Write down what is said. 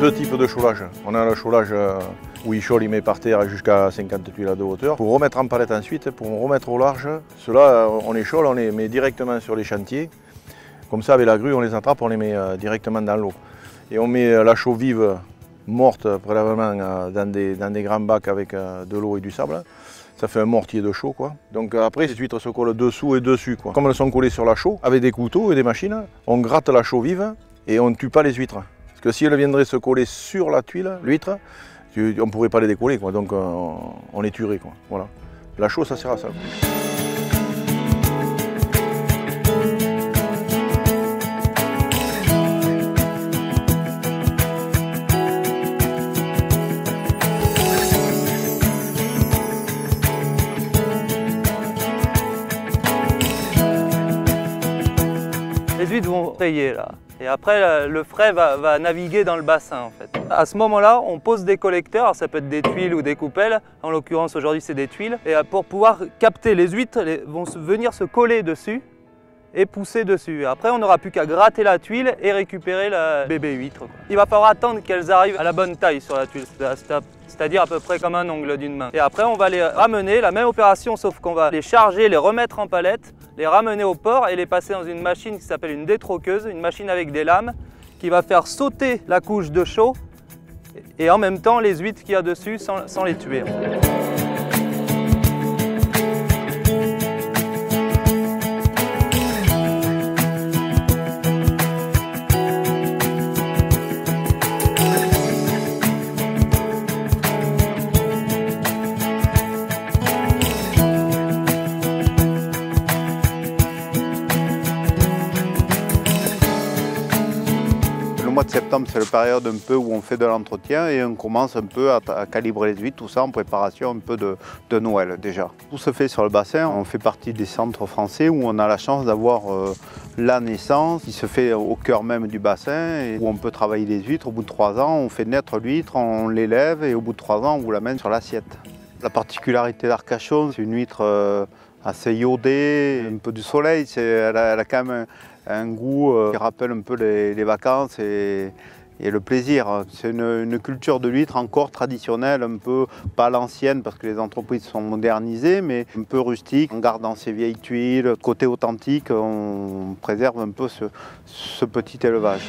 deux types de chaulage. On a le chaulage où il chaule, il met par terre jusqu'à 50 tuiles de hauteur. Pour remettre en palette ensuite, pour remettre au large, ceux-là, on les chaule, on les met directement sur les chantiers. Comme ça, avec la grue, on les attrape, on les met directement dans l'eau. Et on met la chaux vive morte préalablement dans des grands bacs avec de l'eau et du sable. Ça fait un mortier de chaux, quoi. Donc après, ces huîtres se collent dessous et dessus, quoi. Comme elles sont collées sur la chaux, avec des couteaux et des machines, on gratte la chaux vive et on ne tue pas les huîtres. Parce que si elles viendraient se coller sur la tuile, l'huître, on ne pourrait pas les décoller, quoi. Donc on les tuerait, quoi. Voilà. La chaux, ça sert à ça. Les huîtres vont frayer là. Et après, le frais va naviguer dans le bassin en fait. À ce moment-là, on pose des collecteurs, alors ça peut être des tuiles ou des coupelles. En l'occurrence, aujourd'hui, c'est des tuiles. Et pour pouvoir capter les huîtres, elles vont venir se coller dessus et pousser dessus. Après, on n'aura plus qu'à gratter la tuile et récupérer la bébé huître, quoi. Il va falloir attendre qu'elles arrivent à la bonne taille sur la tuile, c'est-à-dire à peu près comme un ongle d'une main. Et après, on va les ramener, la même opération, sauf qu'on va les charger, les remettre en palette, les ramener au port et les passer dans une machine qui s'appelle une détroqueuse, une machine avec des lames qui va faire sauter la couche de chaux et en même temps les huîtres qu'il y a dessus sans les tuer. Le mois de septembre, c'est la période un peu où on fait de l'entretien et on commence un peu à calibrer les huîtres, tout ça en préparation un peu de Noël déjà. Tout se fait sur le bassin, on fait partie des centres français où on a la chance d'avoir la naissance qui se fait au cœur même du bassin et où on peut travailler les huîtres. Au bout de 3 ans, on fait naître l'huître, on l'élève et au bout de 3 ans, on vous l'amène sur l'assiette. La particularité d'Arcachon, c'est une huître assez iodée, un peu du soleil, elle a quand même un goût qui rappelle un peu les vacances et le plaisir. C'est une culture de l'huître encore traditionnelle, un peu pas l'ancienne parce que les entreprises sont modernisées, mais un peu rustique. En gardant ces vieilles tuiles, côté authentique, on préserve un peu ce petit élevage.